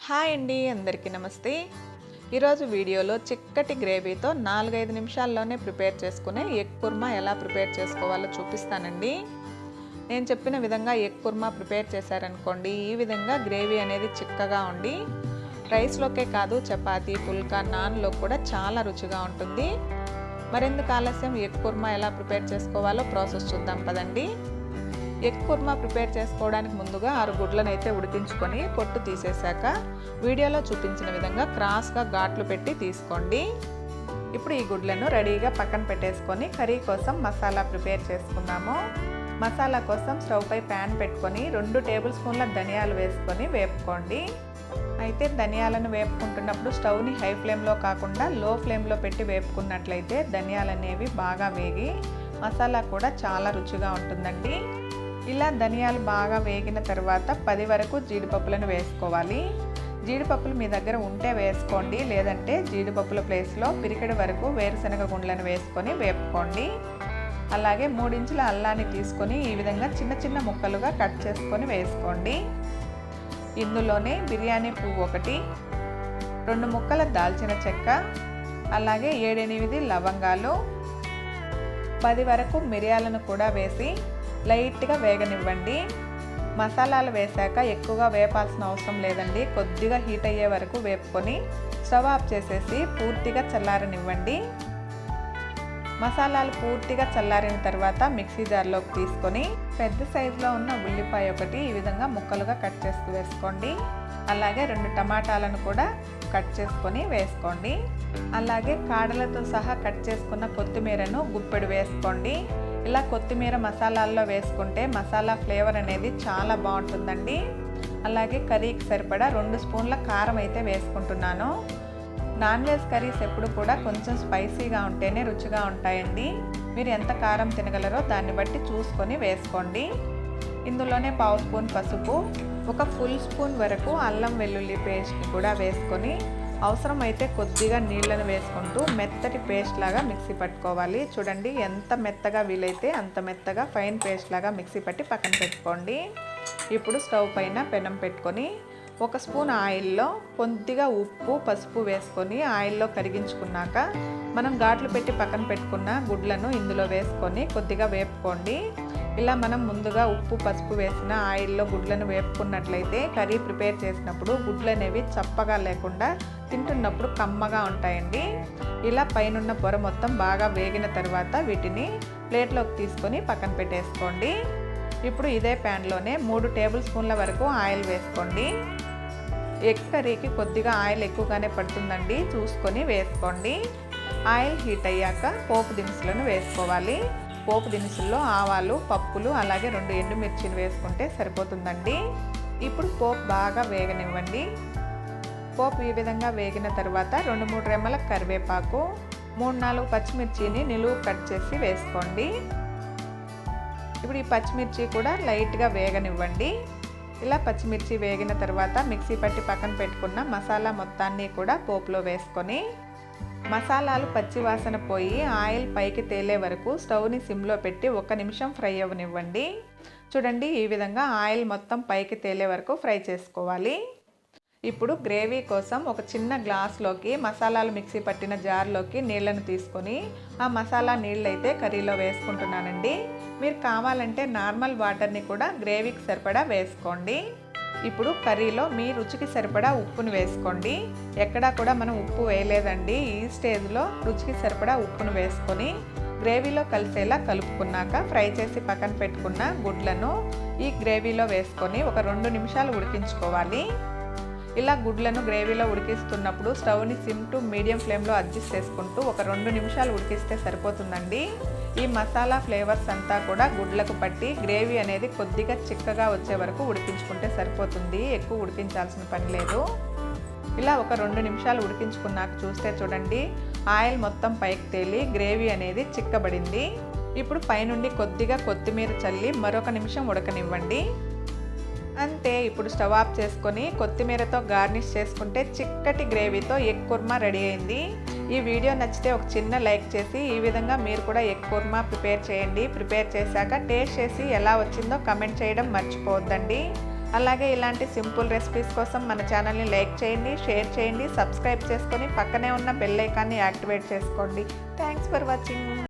Hi అండి, అందరికీ నమస్తే. ఈరోజు వీడియోలో చిక్కటి గ్రేవీతో 4-5 నిమిషాల్లోనే ప్రిపేర్ చేసుకునే ఎగ్ కుర్మా ఎలా ప్రిపేర్ చేసుకోవాలో చూపిస్తానండి. నేను చెప్పిన విధంగా ఎగ్ కుర్మా ప్రిపేర్ చేశారనుకోండి, ఈ విధంగా గ్రేవీ అనేది చిక్కగా ఉండి రైస్లోకే కాదు చపాతీ, పుల్కా, నాన్లో కూడా చాలా రుచిగా ఉంటుంది. మరెందుకు ఆలస్యం, ఎగ్ కుర్మా ఎలా ప్రిపేర్ చేసుకోవాలో ప్రాసెస్ చూద్దాం పదండి. ఎగ్ కుర్మా ప్రిపేర్ చేసుకోవడానికి ముందుగా 6 గుడ్లను అయితే ఉడికించుకొని పొట్టు తీసేశాక వీడియోలో చూపించిన విధంగా క్రాస్గా ఘాట్లు పెట్టి తీసుకోండి. ఇప్పుడు ఈ గుడ్లను రెడీగా పక్కన పెట్టేసుకొని కర్రీ కోసం మసాలా ప్రిపేర్ చేసుకుందాము. మసాలా కోసం స్టవ్ పై ప్యాన్ పెట్టుకొని 2 టేబుల్ స్పూన్ల ధనియాలు వేసుకొని వేపుకోండి. అయితే ధనియాలను వేపుకుంటున్నప్పుడు స్టవ్ని హై ఫ్లేమ్లో కాకుండా లో ఫ్లేమ్లో పెట్టి వేపుకున్నట్లయితే ధనియాలు అనేవి బాగా వేగి మసాలా కూడా చాలా రుచిగా ఉంటుందండి. ఇలా ధనియాలు బాగా వేగిన తర్వాత 10 వరకు జీడిపప్పులను వేసుకోవాలి. జీడిపప్పులు మీ దగ్గర ఉంటే వేసుకోండి, లేదంటే జీడిపప్పుల ప్లేస్లో పిరికెడు వరకు వేరుశనగ గుండ్లను వేసుకొని వేపుకోండి. అలాగే 3 ఇంచుల అల్లాన్ని తీసుకొని ఈ విధంగా చిన్న చిన్న ముక్కలుగా కట్ చేసుకొని వేసుకోండి. ఇందులోనే బిర్యానీ పువ్వు 1, 2 ముక్కల దాల్చిన చెక్క, అలాగే 7-8 లవంగాలు, 10 వరకు మిరియాలను కూడా వేసి లైట్గా వేగనివ్వండి. మసాలాలు వేశాక ఎక్కువగా వేపాల్సిన అవసరం లేదండి. కొద్దిగా హీట్ అయ్యే వరకు వేపుకొని స్టవ్ ఆఫ్ చేసేసి పూర్తిగా చల్లారనివ్వండి. మసాలాలు పూర్తిగా చల్లారిన తర్వాత మిక్సీ జార్లోకి తీసుకొని పెద్ద సైజులో ఉన్న ఉల్లిపాయ 1 ఈ విధంగా ముక్కలుగా కట్ చేసి వేసుకోండి. అలాగే 2 టమాటాలను కూడా కట్ చేసుకొని వేసుకోండి. అలాగే కాడలతో సహా కట్ చేసుకున్న కొత్తిమీరను గుప్పెడు వేసుకోండి. ఇలా కొత్తిమీర మసాలాల్లో వేసుకుంటే మసాలా ఫ్లేవర్ అనేది చాలా బాగుంటుందండి. అలాగే కర్రీకి సరిపడా 2 స్పూన్ల కారం అయితే వేసుకుంటున్నాను. నాన్ వెజ్ కర్రీస్ ఎప్పుడు కూడా కొంచెం స్పైసీగా ఉంటేనే రుచిగా ఉంటాయండి. మీరు ఎంత కారం తినగలరో దాన్ని బట్టి చూసుకొని వేసుకోండి. ఇందులోనే 1/2 స్పూన్ పసుపు, 1 ఫుల్ స్పూన్ వరకు అల్లం వెల్లుల్లి పేస్ట్ని కూడా వేసుకొని అవసరమైతే కొద్దిగా నీళ్ళను వేసుకుంటూ మెత్తటి పేస్ట్ లాగా మిక్సీ పట్టుకోవాలి. చూడండి, ఎంత మెత్తగా వీలైతే అంత మెత్తగా ఫైన్ పేస్ట్ లాగా మిక్సీ పట్టి పక్కన పెట్టుకోండి. ఇప్పుడు స్టవ్ పైన పెనం పెట్టుకొని 1 స్పూన్ ఆయిల్లో కొద్దిగా ఉప్పు, పసుపు వేసుకొని ఆయిల్లో కరిగించుకున్నాక మనం ఘాట్లు పెట్టి పక్కన పెట్టుకున్న గుడ్లను ఇందులో వేసుకొని కొద్దిగా వేపుకోండి. ఇలా మనం ముందుగా ఉప్పు, పసుపు వేసిన ఆయిల్లో గుడ్లను వేపుకున్నట్లయితే కర్రీ ప్రిపేర్ చేసినప్పుడు గుడ్లు అనేవి చప్పగా లేకుండా తింటున్నప్పుడు కమ్మగా ఉంటాయండి. ఇలా పైనున్న పొర మొత్తం బాగా వేగిన తర్వాత వీటిని ప్లేట్లోకి తీసుకొని పక్కన పెట్టేసుకోండి. ఇప్పుడు ఇదే ప్యాన్లోనే 3 టేబుల్ స్పూన్ల వరకు ఆయిల్ వేసుకోండి. ఎగ్ కర్రీకి కొద్దిగా ఆయిల్ ఎక్కువగానే పడుతుందండి, చూసుకొని వేసుకోండి. ఆయిల్ హీట్ అయ్యాక పోపు దినుసులను వేసుకోవాలి. పోపు దినుసుల్లో ఆవాలు, పప్పులు, అలాగే 2 ఎండుమిర్చిని వేసుకుంటే సరిపోతుందండి. ఇప్పుడు పోపు బాగా వేగనివ్వండి. పోపు ఈ విధంగా వేగిన తర్వాత 2-3 రెమ్మల కరివేపాకు, 3-4 పచ్చిమిర్చిని నిలువు కట్ చేసి వేసుకోండి. ఇప్పుడు ఈ పచ్చిమిర్చి కూడా లైట్గా వేగనివ్వండి. ఇలా పచ్చిమిర్చి వేగిన తర్వాత మిక్సీ పట్టి పక్కన పెట్టుకున్న మసాలా మొత్తాన్ని కూడా పోపులో వేసుకొని మసాలాలు పచ్చి వాసన పోయి ఆయిల్ పైకి తేలే వరకు స్టవ్ని సిమ్లో పెట్టి 1 నిమిషం ఫ్రై అవ్వనివ్వండి. చూడండి, ఈ విధంగా ఆయిల్ మొత్తం పైకి తేలే వరకు ఫ్రై చేసుకోవాలి. ఇప్పుడు గ్రేవీ కోసం ఒక చిన్న గ్లాస్లోకి మసాలాలు మిక్సీ పట్టిన జార్లోకి నీళ్లను తీసుకొని ఆ మసాలా నీళ్ళైతే కర్రీలో వేసుకుంటున్నానండి. మీరు కావాలంటే నార్మల్ వాటర్ని కూడా గ్రేవీకి సరిపడా వేసుకోండి. ఇప్పుడు కర్రీలో మీ రుచికి సరిపడా ఉప్పును వేసుకోండి. ఎక్కడా కూడా మనం ఉప్పు వేయలేదండి. ఈ స్టేజ్లో రుచికి సరిపడా ఉప్పును వేసుకొని గ్రేవీలో కలిసేలా కలుపుకున్నాక ఫ్రై చేసి పక్కన పెట్టుకున్న గుడ్లను ఈ గ్రేవీలో వేసుకొని ఒక 2 నిమిషాలు ఉడికించుకోవాలి. ఇలా గుడ్లను గ్రేవీలో ఉడికిస్తున్నప్పుడు స్టవ్ని సిమ్ టు మీడియం ఫ్లేమ్లో అడ్జస్ట్ చేసుకుంటూ ఒక 2 నిమిషాలు ఉడికిస్తే సరిపోతుందండి. ఈ మసాలా ఫ్లేవర్స్ అంతా కూడా గుడ్లకు పట్టి గ్రేవీ అనేది కొద్దిగా చిక్కగా వచ్చే వరకు ఉడికించుకుంటే సరిపోతుంది. ఎక్కువ ఉడికించాల్సిన పని లేదు. ఇలా ఒక 2 నిమిషాలు ఉడికించుకున్నాక చూస్తే చూడండి, ఆయిల్ మొత్తం పైకి తేలి గ్రేవీ అనేది చిక్కబడింది. ఇప్పుడు పైనుండి కొద్దిగా కొత్తిమీర చల్లి మరొక నిమిషం ఉడకనివ్వండి. అంతే. ఇప్పుడు స్టవ్ ఆఫ్ చేసుకొని కొత్తిమీరతో గార్నిష్ చేసుకుంటే చిక్కటి గ్రేవీతో ఎగ్ కుర్మా రెడీ అయింది. ఈ వీడియో నచ్చితే ఒక చిన్న లైక్ చేసి ఈ విధంగా మీరు కూడా ఎగ్ కుర్మా ప్రిపేర్ చేయండి. ప్రిపేర్ చేశాక టేస్ట్ చేసి ఎలా వచ్చిందో కమెంట్ చేయడం మర్చిపోవద్దండి. అలాగే ఇలాంటి సింపుల్ రెసిపీస్ కోసం మన ఛానల్ని లైక్ చేయండి, షేర్ చేయండి, సబ్స్క్రైబ్ చేసుకొని పక్కనే ఉన్న బెల్ ఐకాన్ని యాక్టివేట్ చేసుకోండి. Thanks for watching.